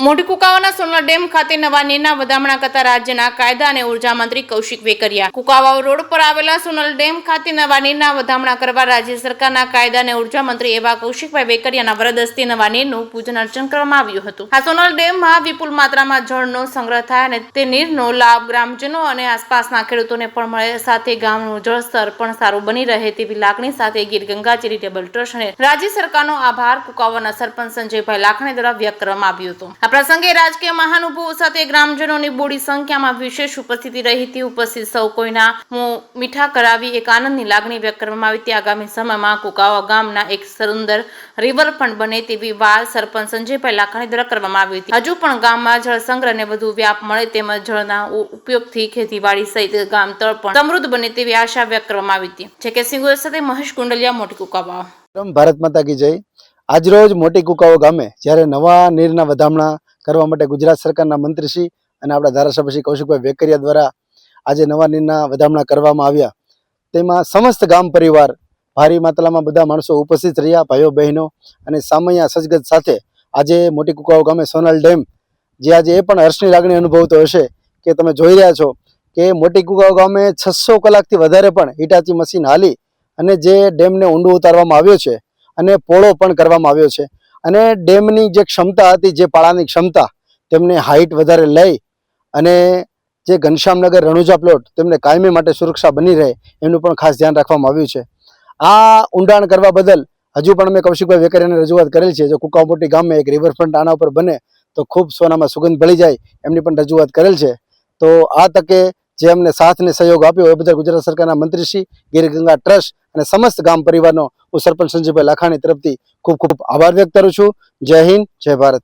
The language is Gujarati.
મોટી કુકાવાના સોનલ ડેમ ખાતે નવા નીરના વધામણા કરતા રાજ્યના કાયદા અને ઉર્જા મંત્રી કૌશિક વેકરિયા. કુકાવાવ રોડ પર આવેલા સોનલ ડેમ ખાતે નવા નીરના વધામણા કરવા રાજ્ય સરકારના કાયદા અને ઉર્જા મંત્રી એવા કૌશિકભાઈ વેકરિયાના વરદ હસ્તે નવા નીરનું પૂજન અર્ચન કરવામાં આવ્યું હતું. આ સોનલ ડેમમાં વિપુલ માત્રામાં જળનો સંગ્રહ થાય અને તે નીરનો લાભ ગ્રામજનો અને આસપાસના ખેડૂતોને પણ મળે, સાથે ગામનું જળસ્તર પણ સારું બની રહે તેવી લાગણી સાથે ગીર ગંગા ચેરિટેબલ ટ્રસ્ટ અને રાજ્ય સરકારનો આભાર કુકાવાના સરપંચ સંજયભાઈ લાખાણી દ્વારા વ્યક્ત કરવામાં આવ્યો હતો. આ પ્રસંગે રાજકીય મહાનુભાવો સાથે ગ્રામજનોની બોડી સંખ્યામાં વિશેષ ઉપસ્થિતિ રહી હતી. ઉપસ્થિત સૌ કોઈના મોં મીઠા કરાવી એક આનંદની લાગણી વ્યક્ત કરવામાં આવી હતી. આગામી સમયમાં કુકાવા ગામના એક સુંદર રિવરફ્રન્ટ બને તેવી વાત સરપંચ સંજયભાઈ લાખાણી દ્વારા કરવામાં આવી હતી. હજુ પણ ગામમાં જળ સંગ્રહને વધુ વ્યાપ મળે તેમજ જળના ઉપયોગથી ખેતીવાડી સહિત ગામ તળ પણ સમૃદ્ધ બને તેવી આશા વ્યક્ત કરવામાં આવી હતી. જે કે સિંગોર સાથે મહેશ કુંડલિયા, મોટી કુકાવા. ભારત માતા કી જય. આજરોજ મોટી કુકાવા ગામે જ્યારે નવા નીરના વધામણા કરવા માટે ગુજરાત સરકારના મંત્રીશ્રી અને આપણા ધારાસભ્ય શ્રી કૌશિકભાઈ વેકરિયા દ્વારા આજે નવા નીરના વધામણા કરવામાં આવ્યા. તેમાં સમસ્ત ગામ પરિવાર ભારી માત્રામાં બધા માણસો ઉપસ્થિત રહ્યા, ભાઈઓ બહેનો અને સામૈયા સજગત સાથે આજે મોટી કુકાવા ગામે સોનલ ડેમ જે આજે એ પણ હર્ષની લાગણી અનુભવતો હશે કે તમે જોઈ રહ્યા છો કે મોટી કુકાવા ગામે 600 કલાકથી વધારે પણ હિટાચી મશીન હાલી અને જે ડેમને ઊંડું ઉતારવામાં આવ્યો છે અને પોળો પણ કરવામાં આવ્યો છે. અને ડેમની જે ક્ષમતા હતી, જે પાળાની ક્ષમતા, તેમને હાઇટ વધારે લઈ અને જે ઘનશ્યામનગર રણુજા પ્લોટ તેમને કાયમી માટે સુરક્ષા બની રહે એનું પણ ખાસ ધ્યાન રાખવામાં આવ્યું છે. આ ઊંડાણ કરવા બદલ હજુ પણ મેં કૌશિકભાઈ વેકરિયાને રજૂઆત કરેલ છે. જો કુકાવા મોટી ગામમાં એક રિવરફ્રન્ટ આના ઉપર બને તો ખૂબ સોનામાં સુગંધ ભળી જાય એમની પણ રજૂઆત કરેલ છે. તો આ તકે જે અમને સાથ અને સહયોગ આપ્યો એ બદલ ગુજરાત સરકારના મંત્રીશ્રી, ગીર ગંગા ટ્રસ્ટ અને સમસ્ત ગામ પરિવારનો હું સરપંચ સંજયભાઈ લાખાણી તરફથી ખૂબ ખૂબ આભાર વ્યક્ત કરું છું. જય હિન્દ, જય ભારત.